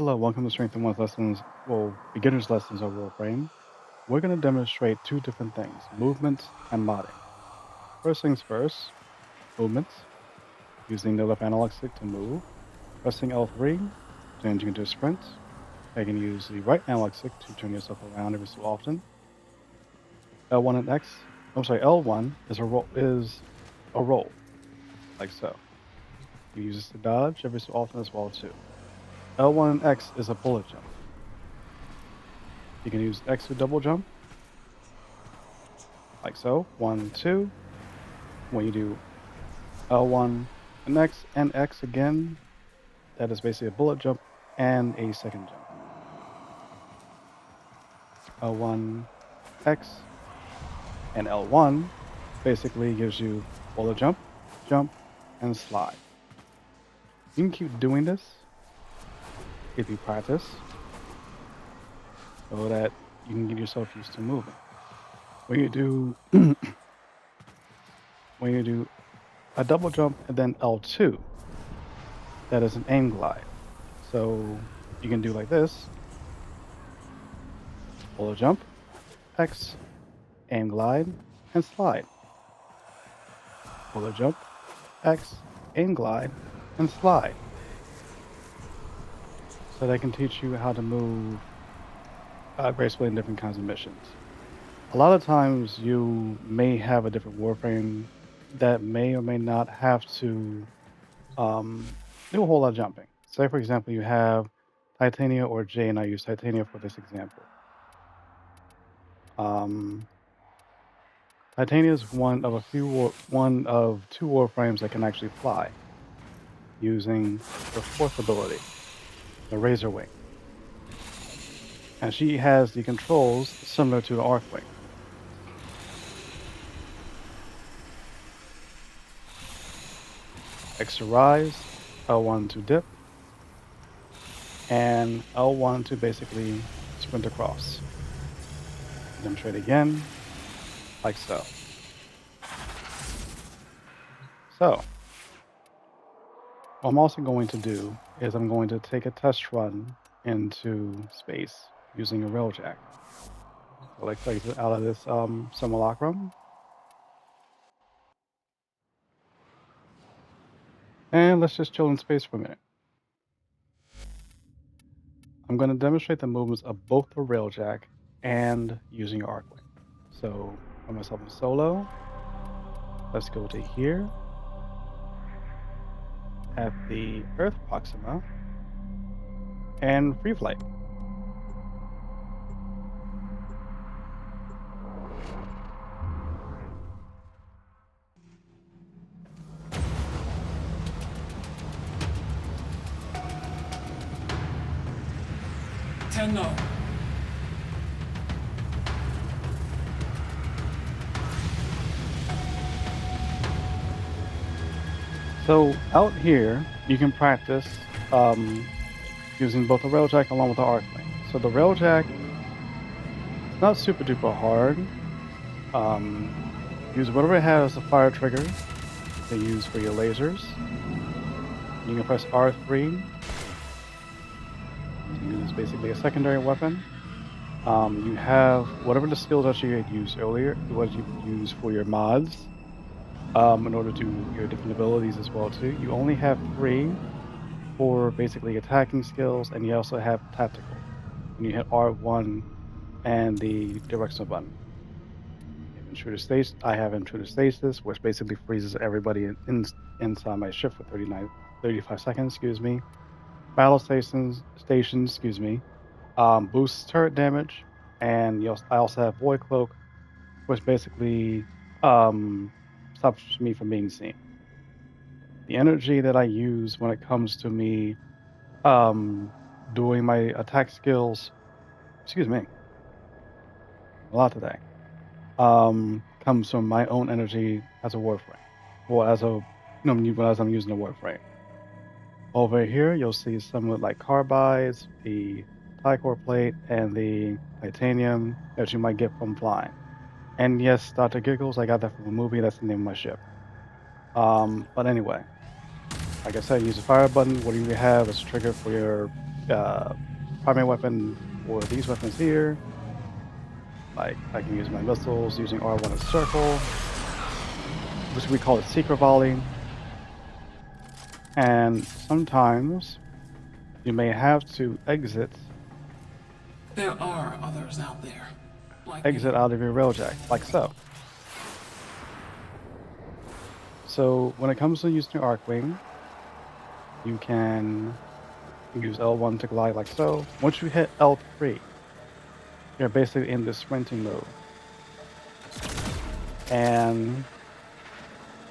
Hello, welcome to Strength and Wealth Lessons, beginner's lessons of Warframe. We're going to demonstrate two different things, movements and modding. First things first, movements, using the left analog stick to move, pressing L3, changing into a sprint. You can use the right analog stick to turn yourself around every so often. L1 and X, I'm sorry, L1 is a roll, like so. You use this to dodge every so often as well too. L1 and X is a bullet jump. You can use X to double jump, like so. One, two. When you do L1 and X again, that is basically a bullet jump and a second jump. L1 X and L1 basically gives you bullet jump, jump, and slide. You can keep doing this if you practice so that you can get yourself used to moving. When you do when you do a double jump and then L2, that is an aim glide. So you can do like this, bullet jump, X, aim glide, and slide. Bullet jump, X, aim glide, and slide. So they can teach you how to move gracefully in different kinds of missions. A lot of times you may have a different warframe that may or may not have to um, do a whole lot of jumping. Say, for example, you have Titania or J, and I use Titania for this example. Um, Titania is one of two warframes that can actually fly using her fourth ability, the Razor Wing. And she has the controls similar to the Arcwing. X to rise, L1 to dip, and L1 to basically sprint across. Demonstrate again, like so. So, what I'm also going to do is I'm going to take a test run into space using a railjack. So let's exit out of this simulacrum, and let's just chill in space for a minute. I'm going to demonstrate the movements of both the railjack and using Arcwing. So, put myself in solo. Let's go to here at the Earth Proxima and free flight. Tenno. So out here, you can practice using both the railjack along with the Arcwing. So the railjack, it's not super duper hard. Um, use whatever it has a fire trigger to use for your lasers. You can press R3 to use basically a secondary weapon. You have whatever the skills that you had used earlier, what you use for your mods, in order to do your different abilities as well too. You only have three for basically attacking skills, and you also have tactical. When you hit R1 and the directional button. You have intruder stasis. I have intruder stasis, which basically freezes everybody inside my ship for 35 seconds. Excuse me. Battle stations. Excuse me. Boosts turret damage, and I also have void cloak, which basically um, stops me from being seen. The energy that I use when it comes to me um, doing my attack skills, excuse me, a lot today, comes from my own energy as a warframe, or as a, as I'm using a warframe. Over here, you'll see some with like carbides, the Core plate, and the titanium that you might get from flying. And yes, Dr. Giggles, I got that from a movie. That's the name of my ship. But anyway, like I said, use the fire button. What do you have as a trigger for your primary weapon for these weapons here. Like I can use my missiles using R1 as circle, which we call it secret volley. And sometimes you may have to There are others out there, like exit me. out of your railjack, like so. So when it comes to using your Arcwing, you can use L1 to glide like so. Once you hit L3, you're basically in the sprinting mode. And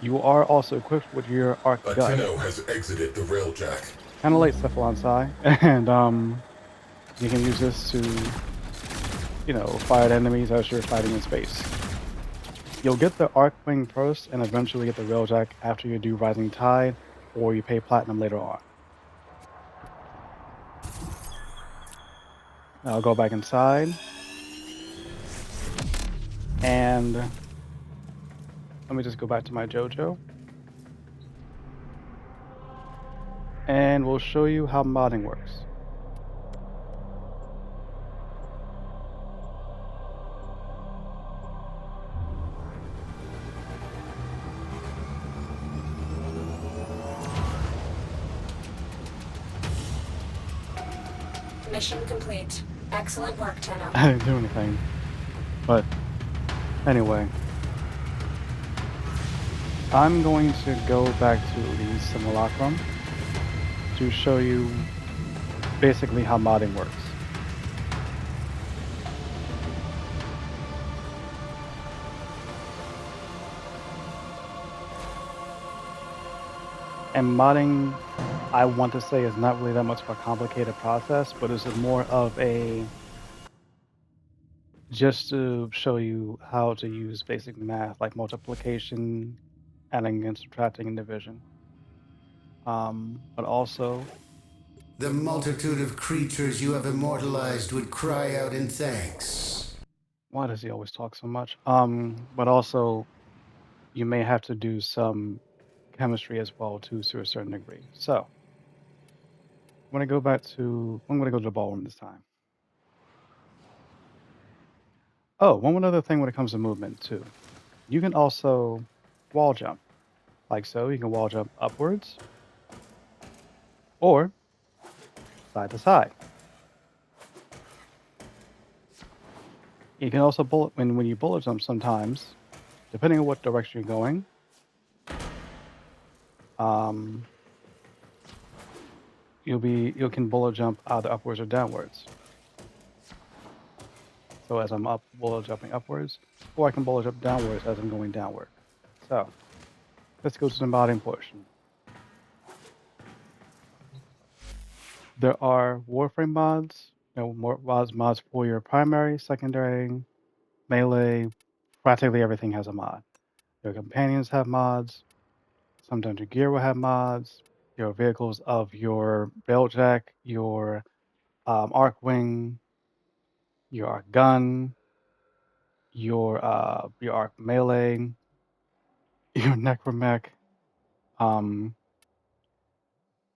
you are also equipped with your arc A gun. Tenno has exited the railjack. Kind of like Cephalon Psi. And you can use this to, fire at enemies as you're fighting in space. You'll get the Arcwing first and eventually get the Railjack after you do Rising Tide or you pay Platinum later on. I'll go back inside. And let me just go back to my JoJo. And we'll show you how modding works. Mission complete. Excellent work, Tenno. I didn't do anything. But anyway, I'm going to go back to the simulacrum to show you basically how modding works. And modding, I want to say, is not really that much of a complicated process, but it's more of a just to show you how to use basic math like multiplication, adding and subtracting, and division. But also, The multitude of creatures you have immortalized would cry out in thanks. why does he always talk so much? But also, you may have to do some chemistry as well too, to a certain degree. So, I'm going to go to the ballroom this time. Oh, one more other thing when it comes to movement too. You can also wall jump, like so. You can wall jump upwards or side to side. You can also when you bullet jump sometimes, depending on what direction you're going. Um, you can bullet jump either upwards or downwards. So as I'm bullet jumping upwards, or I can bullet jump downwards as I'm going downward. So let's go to the modding portion. There are Warframe mods, more mods for your primary, secondary, melee. Practically everything has a mod. Your companions have mods. Sometimes your gear will have mods. Your vehicles of your railjack, your Arcwing, your Arc gun, your Arc melee, your Necromech, um,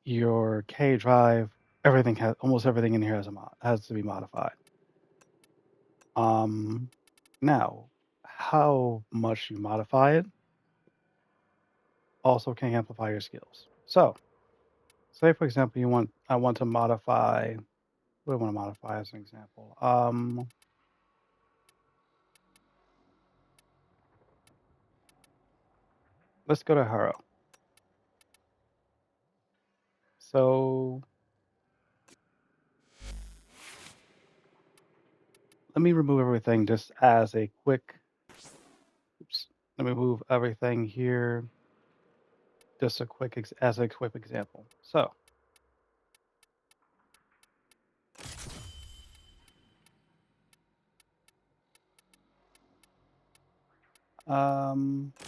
your K drive. Almost everything in here has to be modified. Now, how much you modify it also can amplify your skills. So, say for example, I want to modify. What do I want to modify as an example? Let's go to Hero. So let me remove everything just as a quick. Oops. Let me move everything here. Just as a quick example. So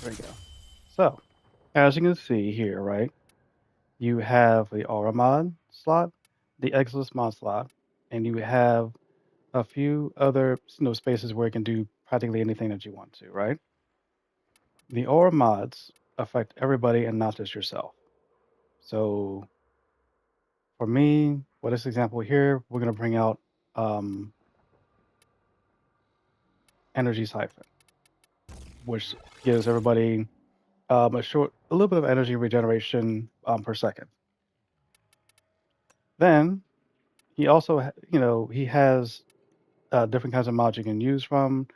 there we go. So as you can see here, right, you have the Aura mod slot, the Exilus mod slot, and you have a few other spaces where you can do practically anything that you want to, right? The Aura mods affect everybody and not just yourself. So For me, for this example here, we're going to bring out um, Energy Siphon, which gives everybody a little bit of energy regeneration per second. Then he also, he has different kinds of mods you can use from.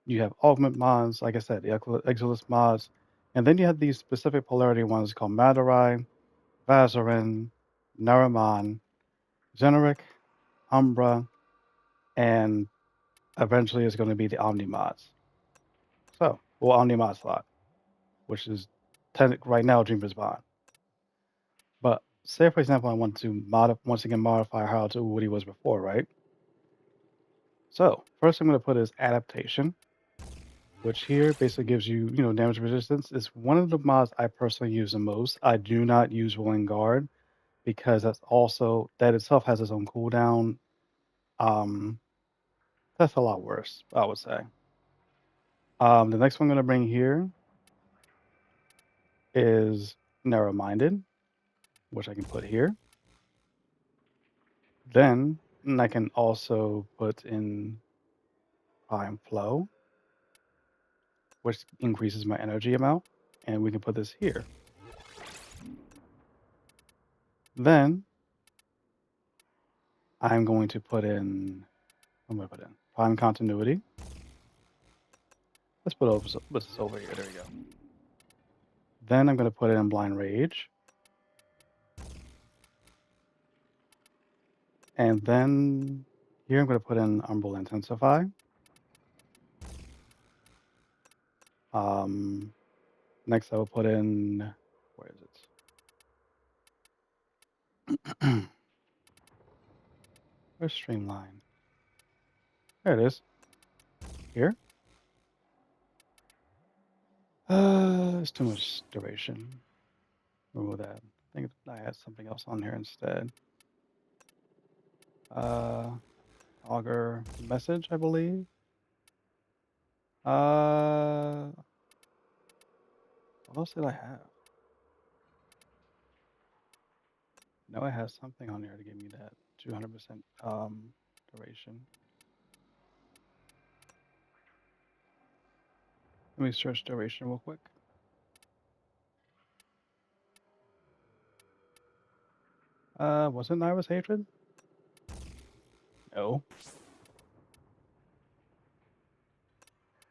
You have augment mods, like I said, the Exilus mods, and then you have these specific polarity ones called Madurai, Vazarin, Naramon, Generic, Umbra, and eventually it's going to be the Omni mods. So, well, Omni mod slot, which is right now Dreamer's Bond. But say, for example, I want to once again modify how to what he was before, right? So first I'm going to put is adaptation, which here basically gives you, damage resistance. It's one of the mods I personally use the most. I do not use Rolling Guard because that itself has its own cooldown. Um, that's a lot worse, I would say. The next one I'm going to bring here is Narrow-Minded, which I can put here. Then I can also put in Time Flow, which increases my energy amount, and we can put this here. Then I'm going to put in, I'm going to put in Prime Continuity. Let's put this over here. There we go. Then I'm going to put in Blind Rage. And then here I'm going to put in Umbral Intensify. Next I will put in, where is it? Where's Streamline? There it is. Here. It's too much duration. Remove that. I think I had something else on here instead. Augur message, I believe. What else did I have? No, I have something on there to give me that 200% duration. Let me search duration real quick. Was it Naira's Hatred? No.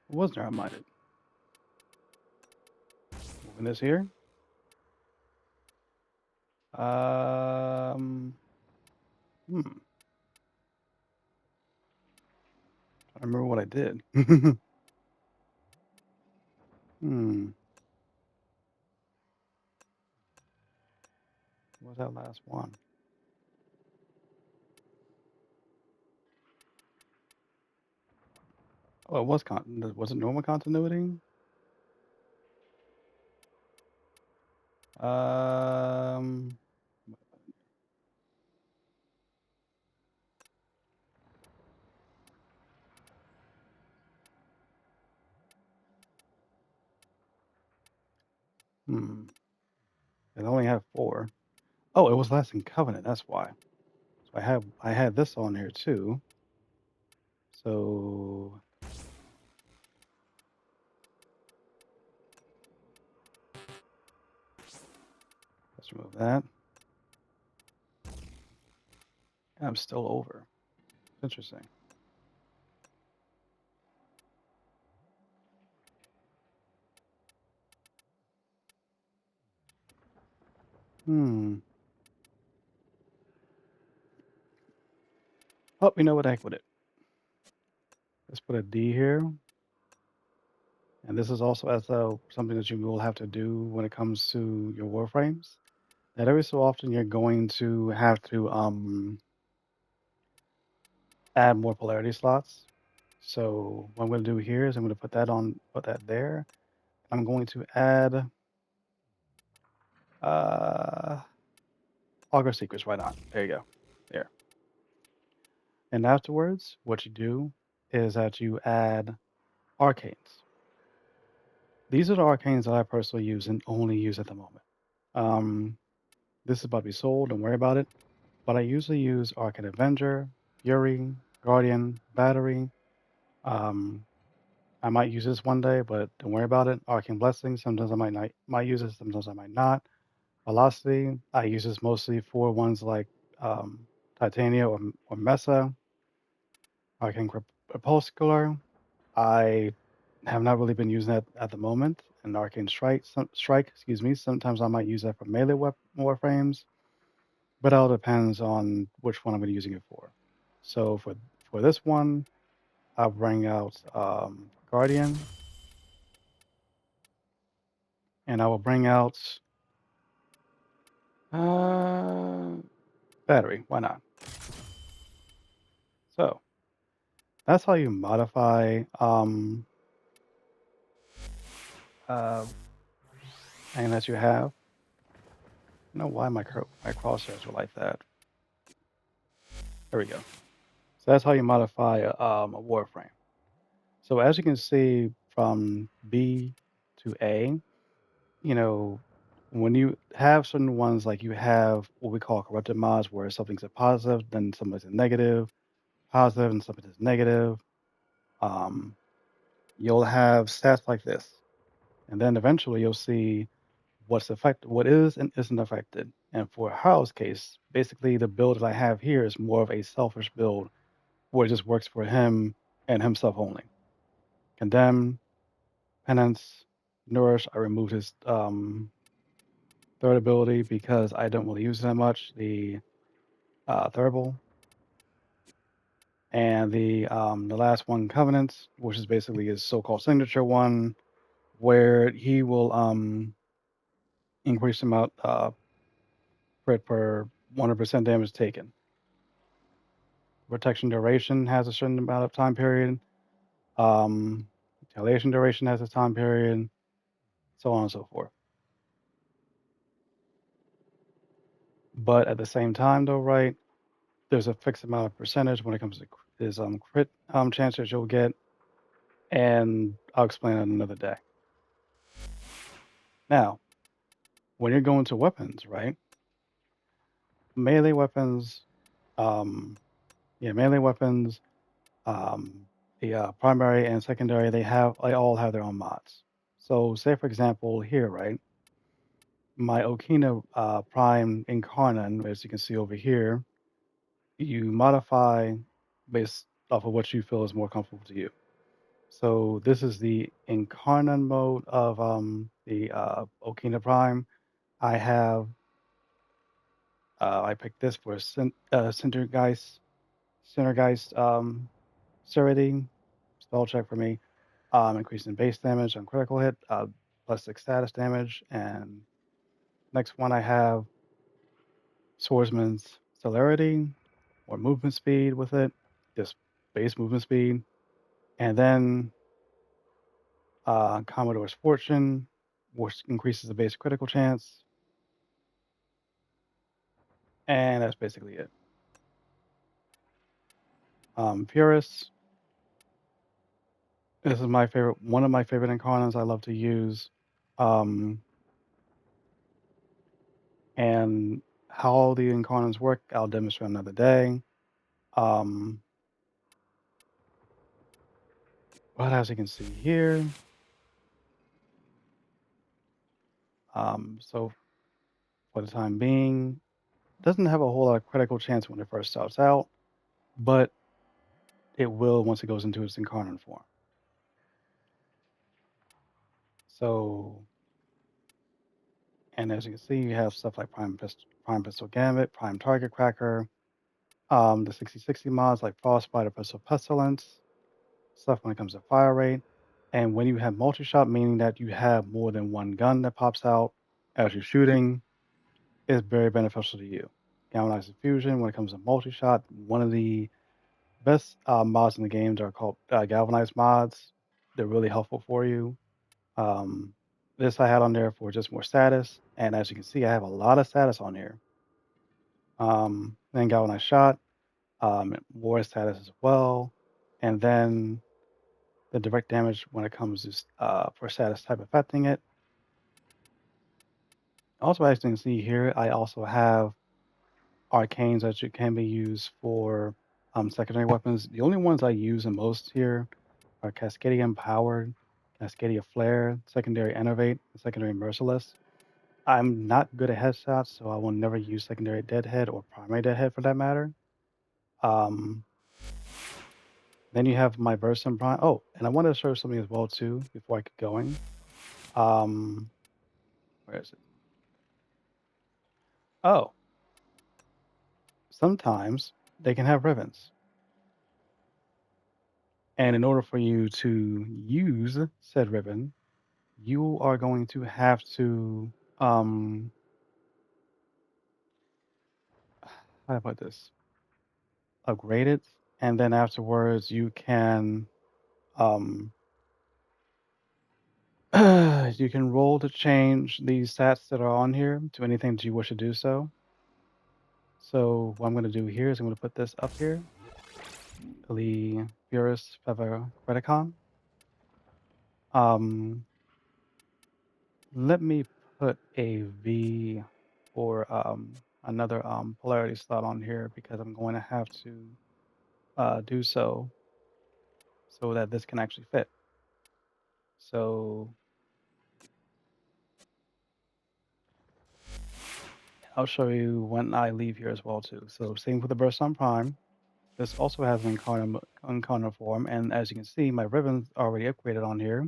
It was Narrow-Minded. Moving this here. Hmm. I remember what I did. Hmm. What was that last one? Oh, it was it normal continuity? Um. Hmm. It only had 4. Oh, it was Lasting Covenant. That's why. So I had this on here too. So let's remove that. And I'm still over. Interesting. Hmm. Oh, we know what the heck with it. Let's put a D here. And this is also something that you will have to do when it comes to your Warframes. That every so often you're going to have to add more polarity slots. So what I'm going to do here is I'm going to put that there. I'm going to add Augur Secrets. Why not? There you go. There. And afterwards, what you do is that you add Arcanes. These are the Arcanes that I personally use and only use at the moment. This is about to be sold. Don't worry about it. but I usually use Arcane Avenger, Fury, Guardian, Battery. Um, I might use this one day, but don't worry about it. Arcane Blessing, sometimes I might use it, sometimes I might not. Velocity, I use this mostly for ones like Titania or Mesa. Arcane Crepuscular, I have not really been using that at the moment. And Arcane Strike, excuse me. Sometimes I might use that for melee warframes, but it all depends on which one I'm going to be using it for. So for this one, I'll bring out Guardian, and I will bring out uh, Battery. Why not? So that's how you modify uh, anything that you have. I don't know why my crosshairs are like that. There we go. So that's how you modify a Warframe. So as you can see from B to A, you know, when you have certain ones, like you have what we call corrupted mods, where something's a positive, then something's a negative, positive, and something is negative. Um, you'll have stats like this, and then eventually you'll see what is and isn't affected. And for Harold's case, basically the build that I have here is more of a selfish build, where it just works for him and himself only. Condemn, Penance, Nourish, I removed his third ability because I don't really use it that much. The Thurible, and the last one, Covenant, which is basically his so-called signature one, where he will increase the amount crit per 100% damage taken. Protection duration has a certain amount of time period. Um, Retaliation duration has a time period, so on and so forth. But at the same time, though, right, there's a fixed amount of percentage when it comes to his crit chance that you'll get, and I'll explain it another day. Now, when you're going to weapons, right? Melee weapons, um, melee weapons, um, the primary and secondary, they all have their own mods. So, say for example, here, right, my Okina Prime Incarnate, as you can see over here, you modify based off of what you feel is more comfortable to you. So this is the Incarnate mode of the Okina Prime. I have I picked this for Sintergeist Surety, spell check for me. Increasing base damage on critical hit, +6 status damage, and next one I have Swordsman's Celerity, or movement speed with it, just base movement speed, and then Commodore's Fortune, which increases the base critical chance, and that's basically it. Purist, this is one of my favorite incarnates I love to use, um, and how the incarnates work, I'll demonstrate another day. Um, but as you can see here, so for the time being, doesn't have a whole lot of critical chance when it first starts out, but it will once it goes into its incarnate form. So, and as you can see, you have stuff like Prime Pistol Gambit, Prime Target Cracker, the 6060 mods like Frostbite or Pistol Pestilence, stuff when it comes to fire rate. And when you have multi-shot, meaning that you have more than one gun that pops out as you're shooting, is very beneficial to you. Galvanized Fusion, when it comes to multi-shot, one of the best mods in the games are called Galvanized mods. They're really helpful for you. Um, this I had on there for just more status, and as you can see, I have a lot of status on here. Then Galvanized Shot, more status as well, and then the direct damage when it comes to for status type affecting it. Also, as you can see here, I also have arcanes that you can be used for secondary weapons. The only ones I use the most here are Cascadian Powered, Cascadia Flare, Secondary Enervate, and Secondary Merciless. I'm not good at headshots, so I will never use Secondary Deadhead or Primary Deadhead for that matter. Um, then you have my Bursum Prime. Oh, and I wanted to show something as well too before I get going. Um, where is it? Oh, sometimes they can have ribbons. And in order for you to use said ribbon, you are going to have to um how do I put this? Upgrade it, and then afterwards you can um you can roll to change these stats that are on here to anything that you wish to do so. So what I'm going to do here is I'm going to put this up here, the Furus Feather Predacon. Um, Let me put a V or another polarity slot on here because I'm going to have to do so that this can actually fit. So I'll show you when I leave here as well too. So same with the Burst on Prime. This also has an incarnate form, and as you can see, my ribbon's already upgraded on here.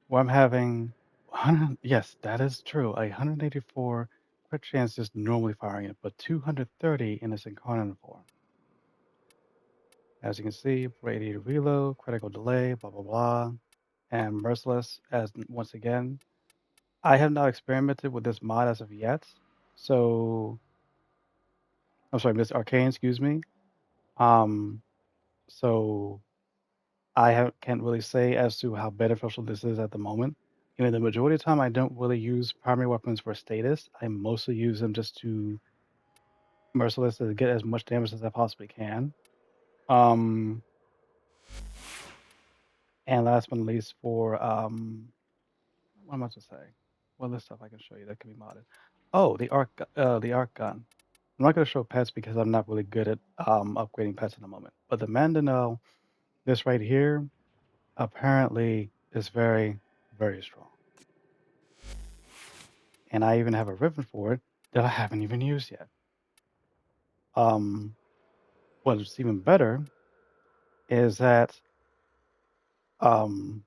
Where I'm having 100, yes, that is true. A 184 crit chance just normally firing it, but 230 in its incarnate form. As you can see, radiated reload, critical delay, blah blah blah, and merciless. As once again, I have not experimented with this mod as of yet, so I'm sorry, Miss Arcane, excuse me. Um, so can't really say as to how beneficial this is at the moment. You know, the majority of the time, I don't really use primary weapons for status. I mostly use them just to merciless to get as much damage as I possibly can. Um, and last but not least, for what am I supposed to say? What other stuff I can show you that can be modded? Oh, the arc gun. I'm not going to show pets because I'm not really good at upgrading pets at the moment. But the Mandano, this right here, apparently is very, very strong. And I even have a ribbon for it that I haven't even used yet. Um, what's even better is that um,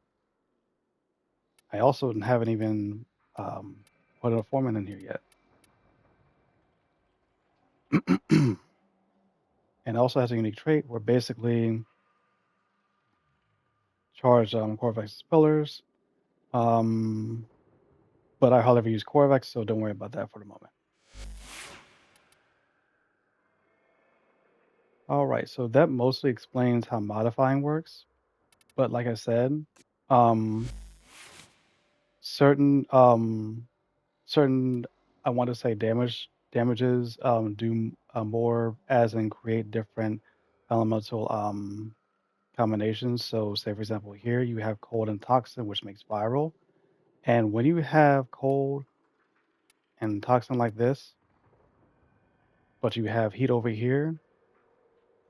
I also haven't even put a foreman in here yet. And it also has a unique trait where basically charge Corvex pillars. Um, but I hardly ever use Corvex, so don't worry about that for the moment. All right, so that mostly explains how modifying works. But like I said, um, certain certain I want to say damages do more as in create different elemental combinations. So say for example here you have cold and toxin, which makes viral. And when you have cold and toxin like this, but you have heat over here,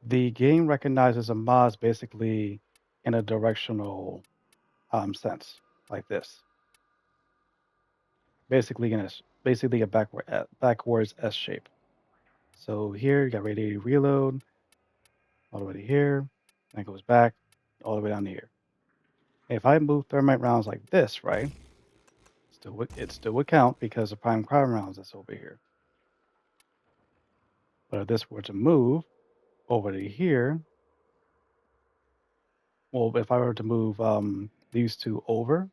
the game recognizes a mods basically in a directional sense, like this. Basically basically a backwards S shape. So here you got radiated reload all the way to here, and it goes back all the way down to here. If I move thermite rounds like this, right, it still would count because the prime crime rounds that's over here. But if this were to move over to here, well, if I were to move these two over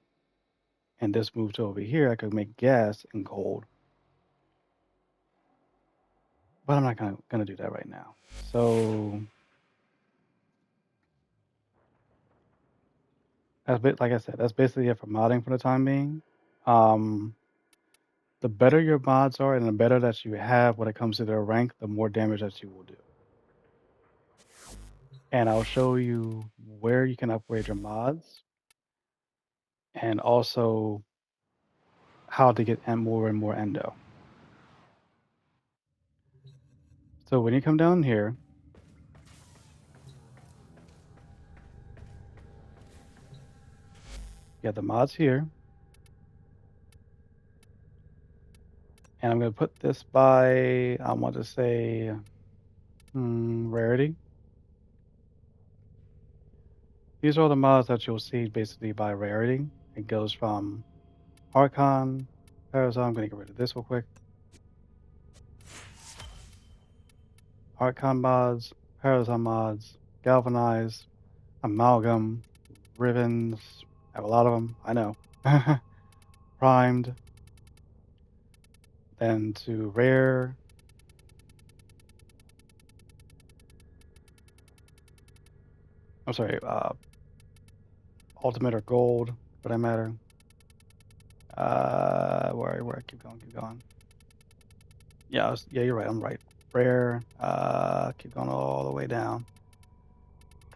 and this move to over here, I could make gas and cold. But I'm not gonna do that right now. So like I said, that's basically it for modding for the time being. Um, the better your mods are and the better that you have when it comes to their rank, the more damage that you will do. And I'll show you where you can upgrade your mods and also how to get more and more endo. So when you come down here, you have the mods here. And I'm going to put this by, I want to say, rarity. These are all the mods that you'll see basically by rarity. It goes from Archon, Parazon. I'm going to get rid of this real quick. Archon mods, Parazon mods, Galvanize, Amalgam, Ribbons. I have a lot of them, I know. Primed. Then to rare. I'm sorry, ultimate or gold, for that matter. Where? Keep going. Yeah, yeah, you're right. I'm right. Rare. Keep going all the way down.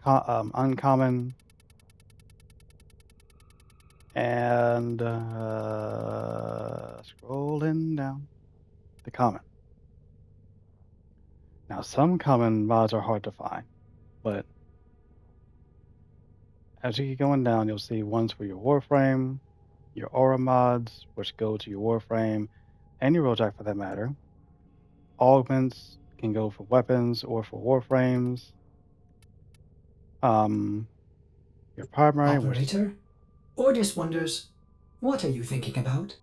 Uncommon. And scrolling down. The common. Now, some common mods are hard to find, but as you keep going down, you'll see ones for your Warframe, your Aura mods, which go to your Warframe, and your Rolljack for that matter. Augments can go for weapons or for Warframes. Your primary, which Operator? Ordis wonders, what are you thinking about?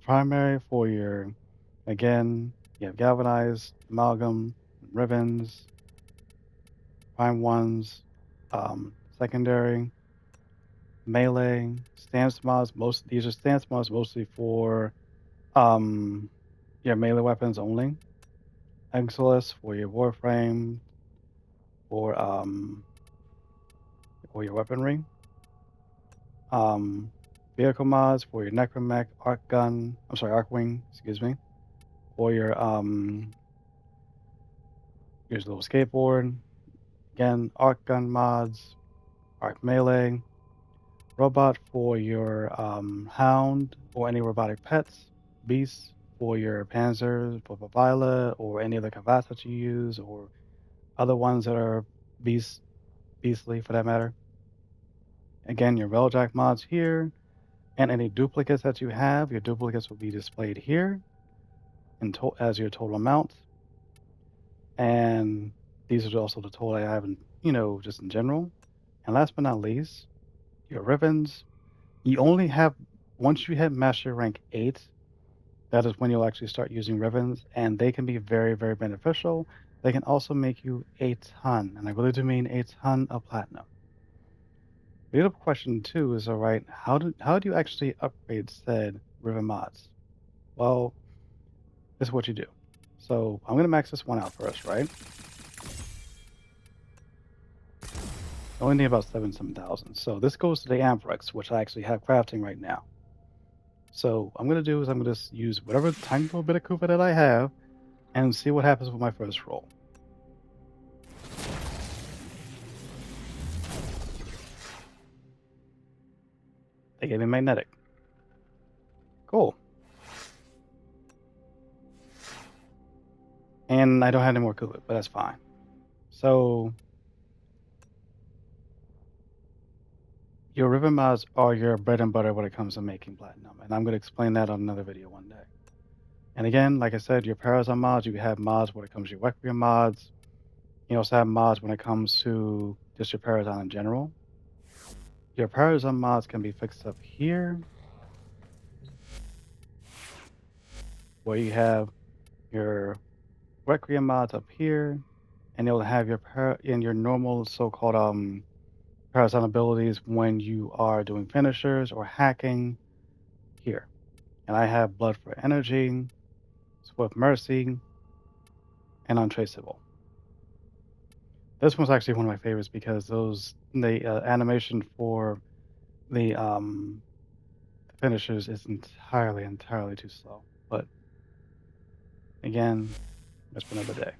primary for your, again, you have Galvanize, Amalgam, Ribbons, Prime Ones, secondary, melee, stance mods. These are stance mods mostly for your melee weapons only. Exilus for your Warframe, or your weaponry. Vehicle mods for your Necromech, Arcwing, excuse me. Or your here's a little skateboard. Again, Arc Gun mods, Arc Melee, Robot for your Hound or any robotic pets, Beasts for your Panzers, for Violet, or any other Kavats that you use, or other ones that are beastly for that matter. Again, your Railjack mods here, and any duplicates that you have, your duplicates will be displayed here as your total amount. And these are also the total I have in, just in general. And last but not least, your ribbons. You only have, once you hit Master Rank 8, that is when you'll actually start using ribbons, and they can be very, very beneficial. They can also make you a ton, and I really do mean a ton of platinum. The other question too is, all right, how do you actually upgrade said ribbon mods? Well, this is what you do. So I'm gonna max this one out first, right? I only need about 7,000. So this goes to the Amphrex, which I actually have crafting right now. So I'm gonna do is I'm gonna just use whatever tiny little bit of Koopa that I have and see what happens with my first roll. They gave me magnetic. Cool. And I don't have any more Koopa, but that's fine. So your ribbon mods are your bread and butter when it comes to making platinum, and I'm going to explain that on another video one day. And again, like I said, your Parazon mods, you have mods when it comes to your Warframe mods. You also have mods when it comes to just your Parazon in general. Your Parazon mods can be fixed up here, where you have your Requiem mods up here, and you'll have your normal so-called Parazon abilities when you are doing finishers or hacking here. And I have Blood for Energy, Swift Mercy, and Untraceable. This one's actually one of my favorites because the animation for the finishers is entirely too slow. But again, that's for another day.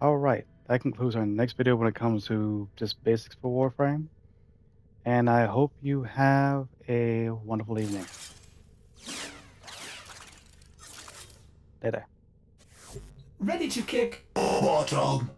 All right, that concludes our next video when it comes to just basics for Warframe. And I hope you have a wonderful evening. Later. Ready to kick. Bottom.